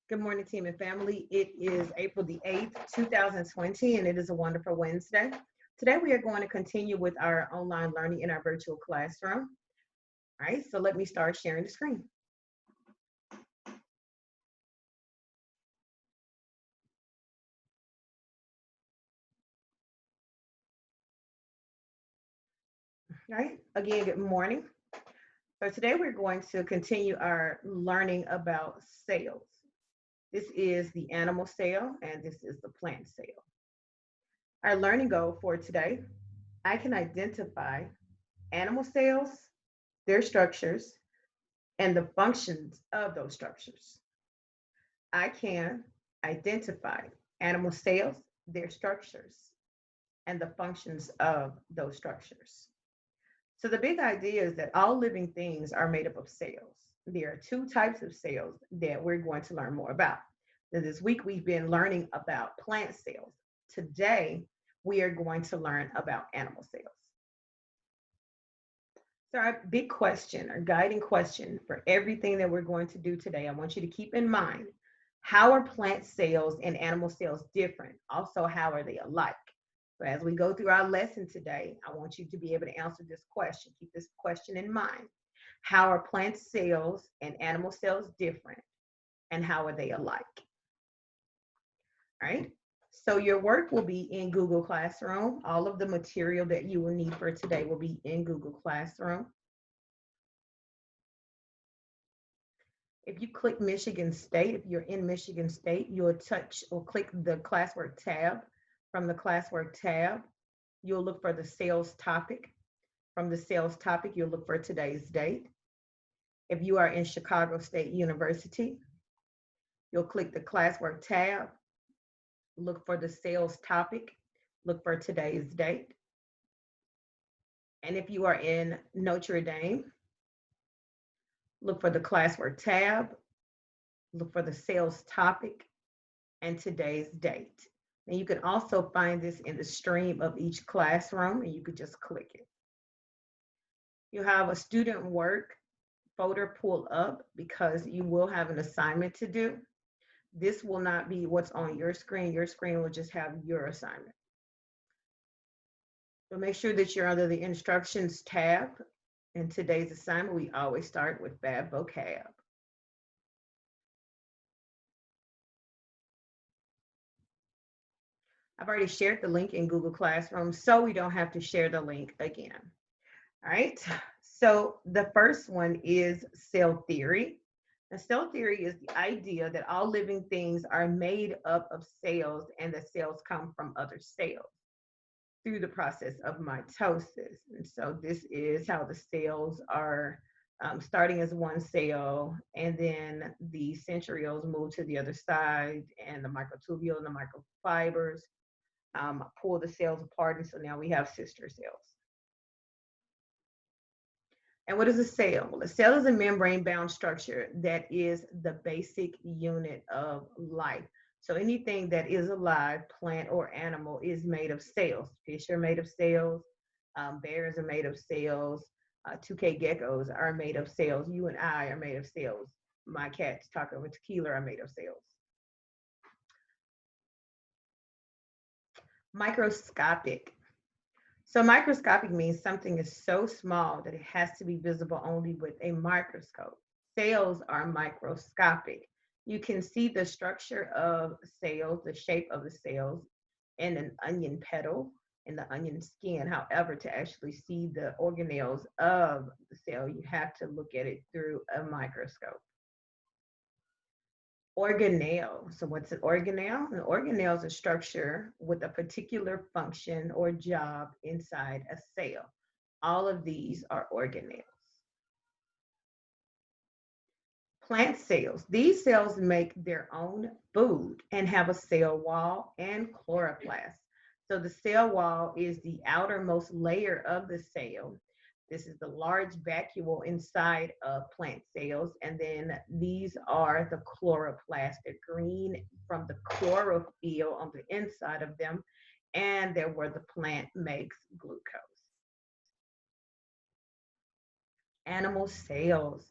Good morning, team and family. It is April the 8th, 2020, and it is a wonderful Wednesday. Today, we are going to continue with our online learning in our virtual classroom. All right, so let me start sharing the screen. All right, again, good morning. So today, we're going to continue our learning about cells. This is the animal cell, and this is the plant cell. Our learning goal for today, I can identify animal cells, their structures, and the functions of those structures. I can identify animal cells, their structures, and the functions of those structures. So, the big idea is that all living things are made up of cells. There are two types of cells that we're going to learn more about. Now, this week, we've been learning about plant cells. Today, we are going to learn about animal cells. So, our big question, our guiding question for everything that we're going to do today, I want you to keep in mind, how are plant cells and animal cells different? Also, how are they alike? So, as we go through our lesson today, I want you to be able to answer this question. Keep this question in mind. How are plant cells and animal cells different? And how are they alike? All right. So, your work will be in Google Classroom. All of the material that you will need for today will be in Google Classroom. If you click Michigan State, if you're in Michigan State, you'll touch or click the classwork tab. From the classwork tab, you'll look for the sales topic. From the sales topic, you'll look for today's date. If you are in Chicago State University, you'll click the classwork tab, look for the sales topic, look for today's date. And if you are in Notre Dame, look for the classwork tab, look for the sales topic and today's date. And you can also find this in the stream of each classroom, and you could just click it. You have a student work folder pulled up because you will have an assignment to do. This will not be what's on your screen. Your screen will just have your assignment. So make sure that you're under the instructions tab. In today's assignment, we always start with bad vocab. I've already shared the link in Google Classroom, so we don't have to share the link again. All right, so the first one is cell theory. Now, cell theory is the idea that all living things are made up of cells and that cells come from other cells through the process of mitosis. And so this is how the cells are starting as one cell, and then the centrioles move to the other side, and the microtubule and the microfibers pull the cells apart, and so now we have sister cells. And what is a cell? Well, a cell is a membrane-bound structure that is the basic unit of life. So anything that is alive, plant or animal, is made of cells. Fish are made of cells. Bears are made of cells. 2K geckos are made of cells. You and I are made of cells. My cats, Taco and Tequila, are made of cells. Microscopic. So microscopic means something is so small that it has to be visible only with a microscope. Cells are microscopic. You can see the structure of cells, the shape of the cells in an onion petal, in the onion skin. However, to actually see the organelles of the cell, you have to look at it through a microscope. Organelle. So what's an organelle? An organelle is a structure with a particular function or job inside a cell. All of these are organelles. Plant cells. These cells make their own food and have a cell wall and chloroplast. So the cell wall is the outermost layer of the cell. This is the large vacuole inside of plant cells. And then these are the chloroplast, the green from the chlorophyll on the inside of them. And they're where the plant makes glucose. Animal cells.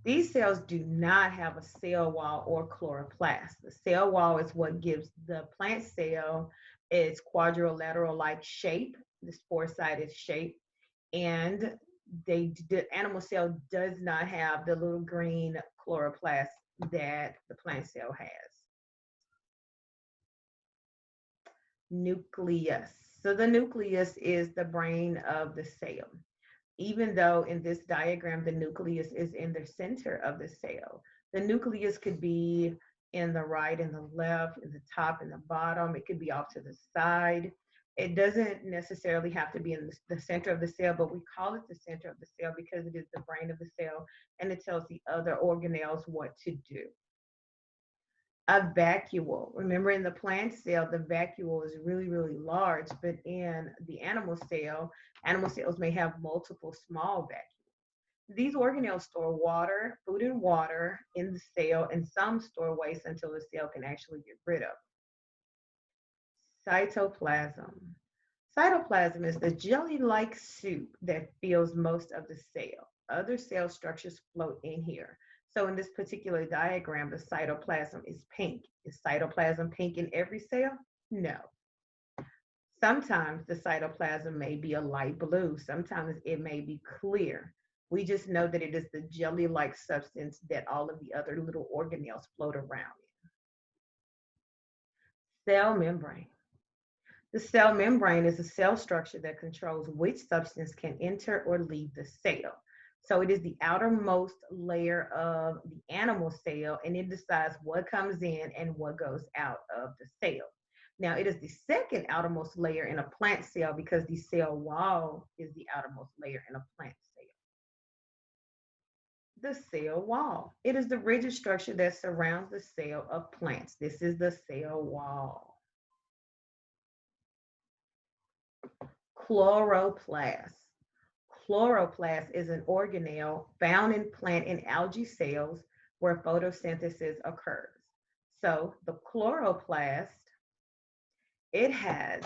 These cells do not have a cell wall or chloroplast. The cell wall is what gives the plant cell its quadrilateral-like shape, this four-sided shape, and the animal cell does not have the little green chloroplast that the plant cell has. Nucleus. So the nucleus is the brain of the cell. Even though in this diagram, the nucleus is in the center of the cell. The nucleus could be in the right and the left, in the top and the bottom. It could be off to the side. It doesn't necessarily have to be in the center of the cell, but we call it the center of the cell because it is the brain of the cell and it tells the other organelles what to do. A vacuole. Remember, in the plant cell, the vacuole is really, really large, but in the animal cell, animal cells may have multiple small vacuoles. These organelles store water, food and water in the cell, and some store waste until the cell can actually get rid of. Cytoplasm. Cytoplasm is the jelly-like soup that fills most of the cell. Other cell structures float in here. So in this particular diagram, the cytoplasm is pink. Is cytoplasm pink in every cell? No. Sometimes the cytoplasm may be a light blue. Sometimes it may be clear. We just know that it is the jelly-like substance that all of the other little organelles float around in. Cell membrane. The cell membrane is a cell structure that controls which substance can enter or leave the cell. So it is the outermost layer of the animal cell, and it decides what comes in and what goes out of the cell. Now, it is the second outermost layer in a plant cell because the cell wall is the outermost layer in a plant cell. The cell wall. It is the rigid structure that surrounds the cell of plants. This is the cell wall. Chloroplast. Chloroplast is an organelle found in plant and algae cells where photosynthesis occurs. So the chloroplast, it has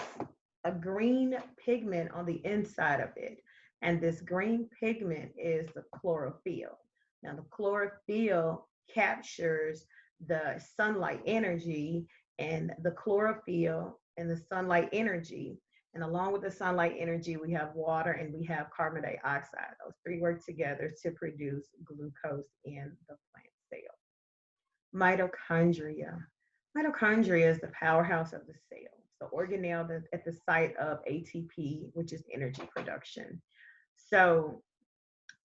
a green pigment on the inside of it. And this green pigment is the chlorophyll. Now the chlorophyll captures the sunlight energy, and the chlorophyll and the sunlight energy, and along with the sunlight energy, we have water and we have carbon dioxide. Those three work together to produce glucose in the plant cell. Mitochondria. Mitochondria is the powerhouse of the cell. The organelle that's at the site of ATP, which is energy production. So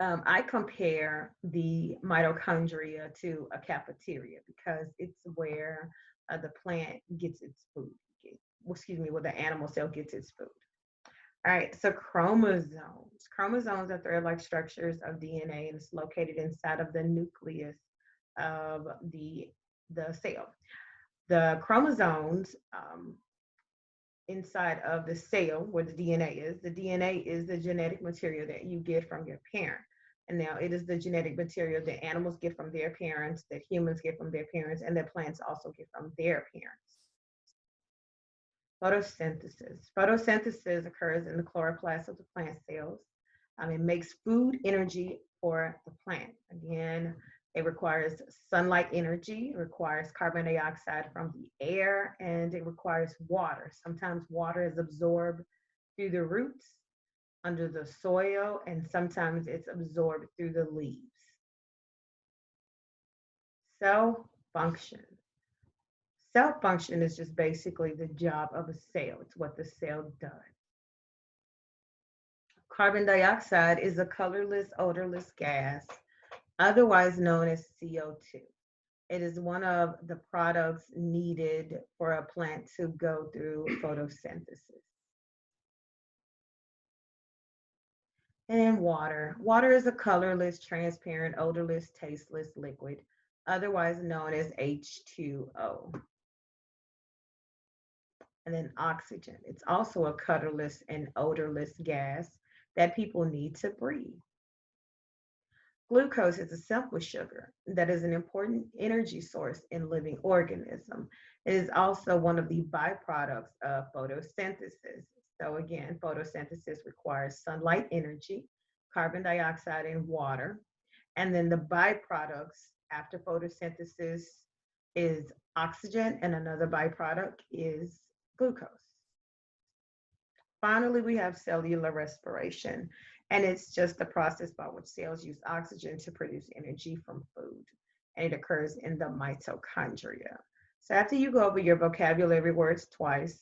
I compare the mitochondria to a cafeteria because it's where the plant gets its food. Where the animal cell gets its food. All right, so chromosomes. Chromosomes are thread-like structures of DNA, and it's located inside of the nucleus of the cell. The chromosomes inside of the cell where the DNA is the genetic material that you get from your parent. And now it is the genetic material that animals get from their parents, that humans get from their parents, and that plants also get from their parents. Photosynthesis. Photosynthesis occurs in the chloroplast of the plant cells. It makes food energy for the plant. Again, it requires sunlight energy, it requires carbon dioxide from the air, and it requires water. Sometimes water is absorbed through the roots, under the soil, and sometimes it's absorbed through the leaves. Cell function. Cell function is just basically the job of a cell. It's what the cell does. Carbon dioxide is a colorless, odorless gas, otherwise known as CO2. It is one of the products needed for a plant to go through photosynthesis. And water. Water is a colorless, transparent, odorless, tasteless liquid, otherwise known as H2O. And then oxygen. It's also a colorless and odorless gas that people need to breathe. Glucose is a simple sugar that is an important energy source in living organisms. It is also one of the byproducts of photosynthesis. So again, photosynthesis requires sunlight energy, carbon dioxide, and water. And then the byproducts after photosynthesis is oxygen, and another byproduct is glucose. Finally, we have cellular respiration, and it's just the process by which cells use oxygen to produce energy from food, and it occurs in the mitochondria. So after you go over your vocabulary words twice,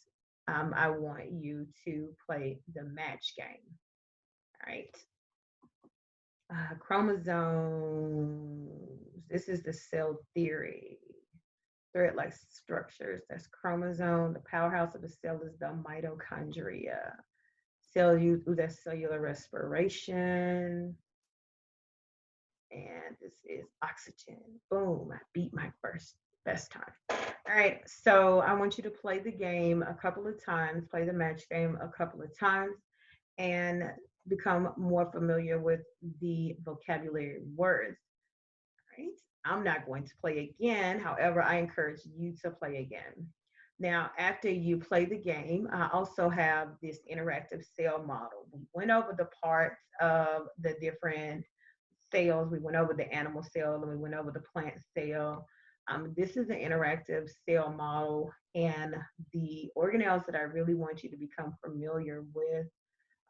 I want you to play the match game. All right. Chromosomes. This is the cell theory. Thread-like structures. That's chromosome. The powerhouse of the cell is the mitochondria. That's cellular respiration. And this is oxygen. Boom, I beat my best time. All right, so I want you to play the game a couple of times, play the match game a couple of times, and become more familiar with the vocabulary words. All right, I'm not going to play again. However, I encourage you to play again. Now, after you play the game, I also have this interactive cell model. We went over the parts of the different cells. We went over the animal cell and we went over the plant cell. This is an interactive cell model, and the organelles that I really want you to become familiar with,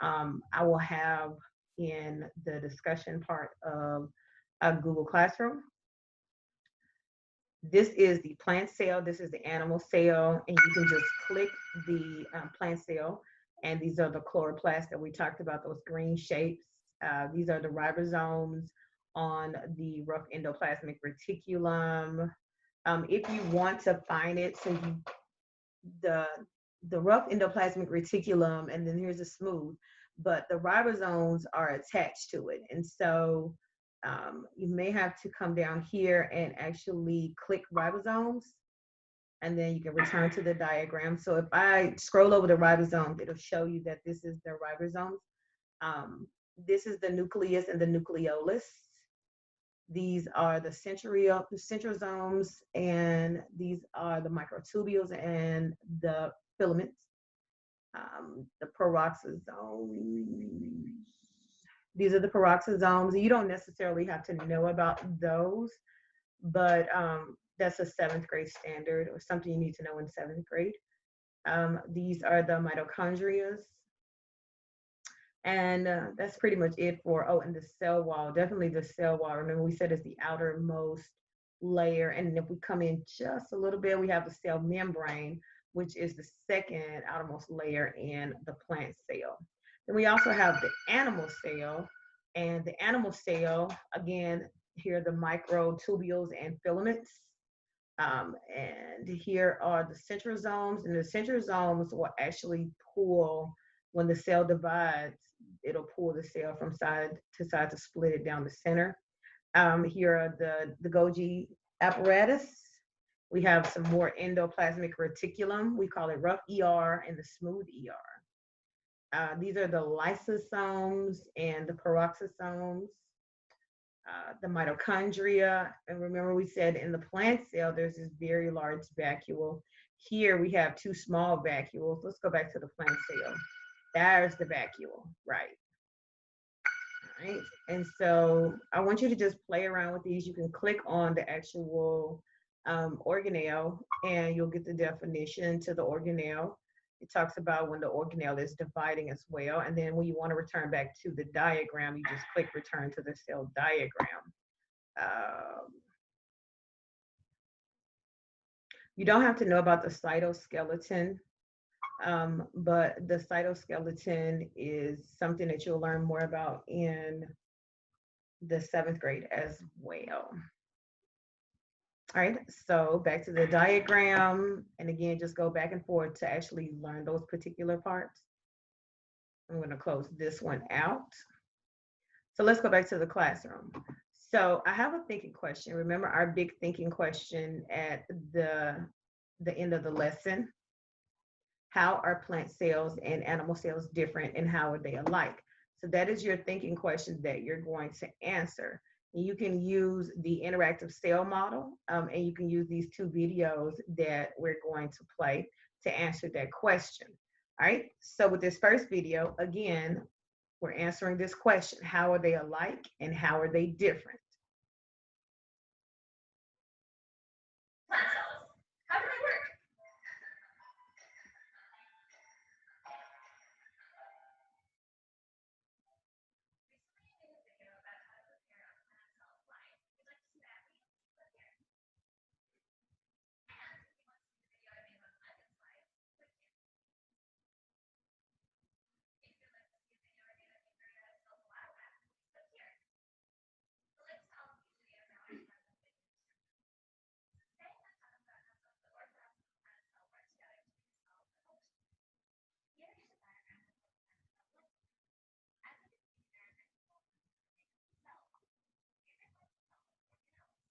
I will have in the discussion part of Google Classroom. This is the plant cell, this is the animal cell, and you can just click the plant cell, and these are the chloroplasts that we talked about, those green shapes. These are the ribosomes on the rough endoplasmic reticulum. If you want to find it, so the rough endoplasmic reticulum, and then here's the smooth, but the ribosomes are attached to it. And so you may have to come down here and actually click ribosomes, and then you can return to the diagram. So if I scroll over the ribosomes, it'll show you that this is the ribosomes. This is the nucleus and the nucleolus. These are the centrosomes, and these are the microtubules and the filaments. The peroxisomes. These are the peroxisomes. You don't necessarily have to know about those, but that's a 7th grade standard or something you need to know in 7th grade. These are the mitochondria. And that's pretty much it for, and the cell wall, definitely the cell wall. Remember we said it's the outermost layer. And if we come in just a little bit, we have the cell membrane, which is the second outermost layer in the plant cell. Then we also have the animal cell, and the animal cell, again, here are the microtubules and filaments. And here are the centrosomes, and the centrosomes will actually pull, when the cell divides, it'll pull the cell from side to split it down the center. Here are the Golgi apparatus. We have some more endoplasmic reticulum. We call it rough ER and the smooth ER. These are the lysosomes and the peroxisomes. The mitochondria, and remember we said in the plant cell there's this very large vacuole. Here we have 2 small vacuoles. Let's go back to the plant cell. There's the vacuole, right? All right, and so I want you to just play around with these. You can click on the actual organelle, and you'll get the definition to the organelle. It talks about when the organelle is dividing as well. And then when you want to return back to the diagram, you just click return to the cell diagram. You don't have to know about the cytoskeleton, but the cytoskeleton is something that you'll learn more about in the 7th grade as well. All right, so back to the diagram. And again, just go back and forth to actually learn those particular parts. I'm going to close this one out. So let's go back to the classroom. So I have a thinking question. Remember our big thinking question at the end of the lesson? How are plant cells and animal cells different, and how are they alike? So that is your thinking question that you're going to answer. You can use the interactive cell model, and you can use these 2 videos that we're going to play to answer that question. All right, so with this first video, again, we're answering this question: how are they alike and how are they different?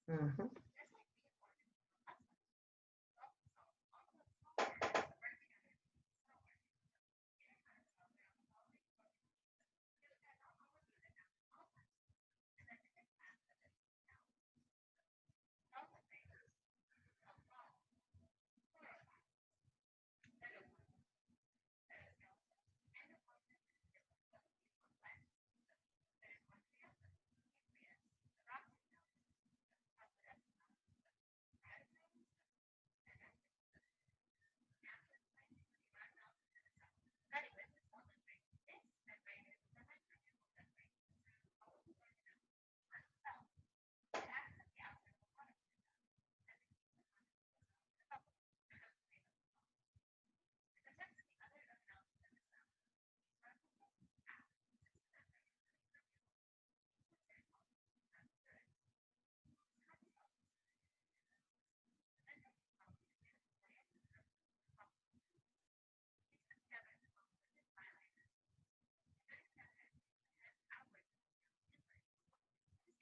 Mhm.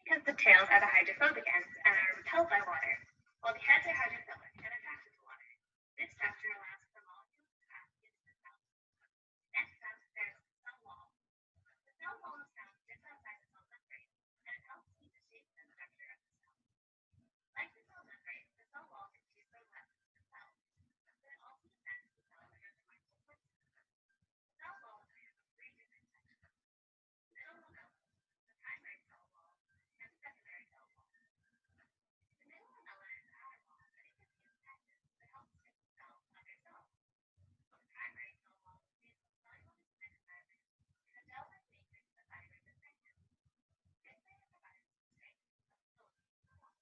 Because the tails are the hydrophobic ends and are repelled by water, while the heads are hydrophilic and attracted to water. This structure allows for molecules to pass into the cell. Next up, there's the cell wall. The cell wall is found just outside the cell membrane, and it helps keep the shape and structure of the cell. Like the cell membrane, the cell wall can choose the left of the cell, but it also defends the cell against harmful forces. The cell wall is made up of three different sections: the middle lamella, the primary cell wall, and the secondary cell wall. The middle lamella is the outer wall, and it can be protective but helps stick the cell under cells. The primary cell wall is made of cellulose and fiber, and the gel-like matrix of fibers is active. This layer provides strength and stability to the wall.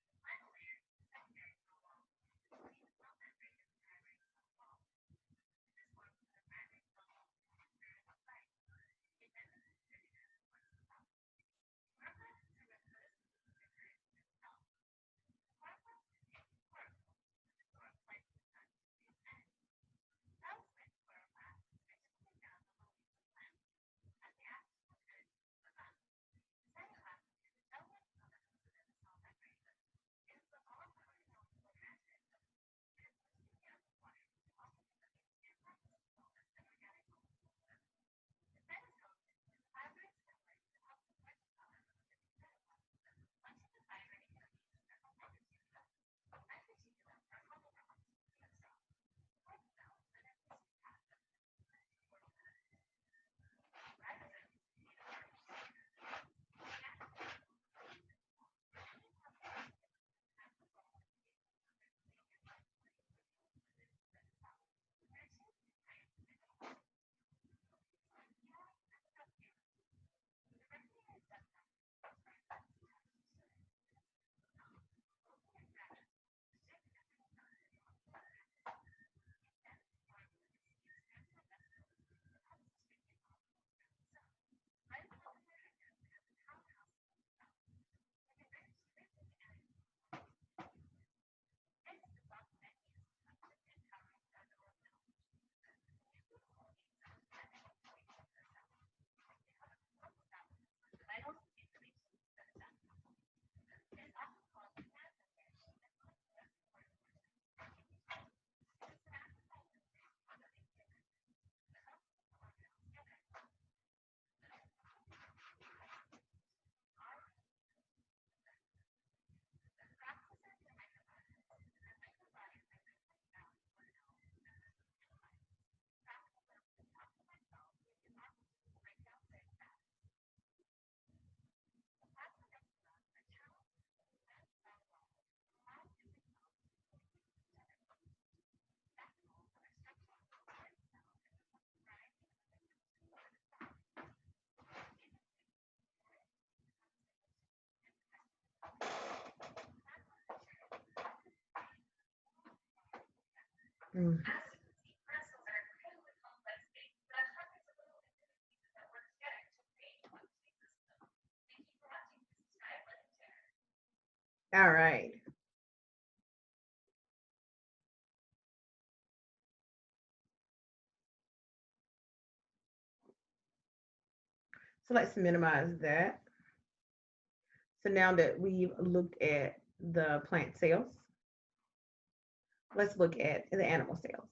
The final layer, the secondary cell wall, is between the cell membrane and the primary cell wall. This forms where the primary cell wall forms vertical spikes. It bends the distributor towards the cell. Chloroplasts are where the photosynthesis occurs in the cell. Chloroplasts contain chlorophyll, which absorbs light from the sun to produce energy. Cells-with chloroplasts are typically found on the leaves of plants, as they act as filters from the sun. The cytoplasm is a gel-like substance within the cell membrane. It is the home of our molecular transcriptome. It is mostly made up of water, but also contains enzymes, solvents, and organic molecules. The cytosol is the fibrous network that helps support the cell within the cytoplasm. Much of the fiber it contains are called microtubules. Microtubules are hollow rocks within the cell. Support the cell and then push the path of the important cells. Ribosomes, made of carbohydrates, react with chemicals to keep the cell. Many processes have the goal of producing or regulating enzymes or proteins within the cell. There are two main types of enzymes: archaea and subunits. The archaea is subsets of enzymes attached to each other within a single cell. Open expressions restrict enzyme function altogether at the cell. Instead, they form what is seen as stem cell vesicles that help distribute molecules around the cell. Ribosomes are active as a powerhouse within the cell. They convert sugar into energy in molecules to fuel it. This is often then used to function in powering cellular cells. The nucleophilic cells are the main point of the cell. They help support the cell with the vital information that is valuable. It is often called the synapse membrane and one of the most important portions of communication. The synaptoplasm membrane is a link between membranes that helps keep the organelles together. The synaptoplasm contains RNA proteins and proteins. The peroxisome to microbiome is that microbiome are mentally bound organelles that must be internalized. Peroxisome to detoxify cells is often used to break down certain fats. The plasmabranchia are channels within the cytoplasmic wall that allow different cells to communicate with each other. Vacuoles are structures inside the cell that contain a variety of other chemistry within the cell. These include chemistry, oxidation, and protection of cells. The plasma culture is a process of creating a whole environment together. Mm. As you can see, crystals are incredibly complex things that have hundreds of little intricate pieces that work together to create one big system. Thank you for watching. This is Sky Blending Chair. All right. So let's minimize that. So now that we've looked at the plant cells, let's look at the animal cells.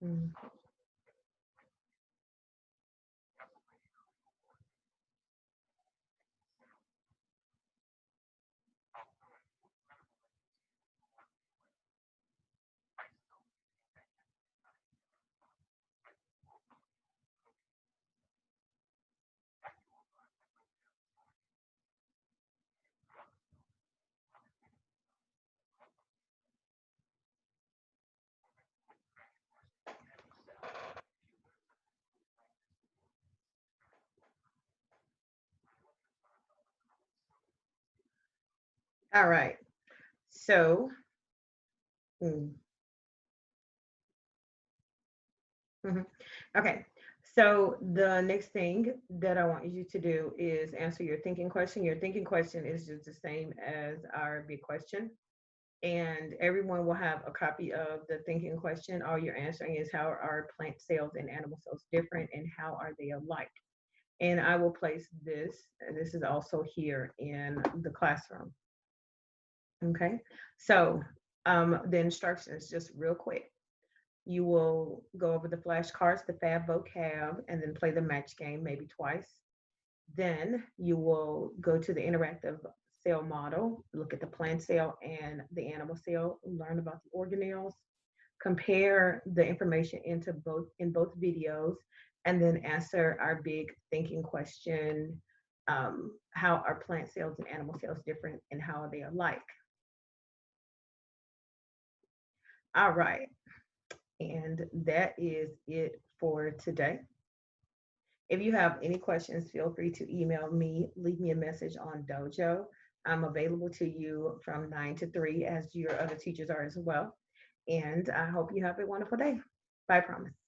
Mm. All right. So, mm, mhm. Okay. So the next thing that I want you to do is answer your thinking question. Your thinking question is just the same as our big question. And everyone will have a copy of the thinking question. All you're answering is how are plant cells and animal cells different and how are they alike? And I will place this, and this is also here in the classroom. Okay. So the instructions, just real quick. You will go over the flashcards, the fab vocab, and then play the match game maybe twice. Then you will go to the interactive cell model, look at the plant cell and the animal cell, learn about the organelles, compare the information in both videos, and then answer our big thinking question: how are plant cells and animal cells different, and how are they alike? All right, and that is it for today. If you have any questions, feel free to email me, leave me a message on Dojo. I'm available to you from 9 to 3, as your other teachers are as well. And I hope you have a wonderful day. Bye, promise.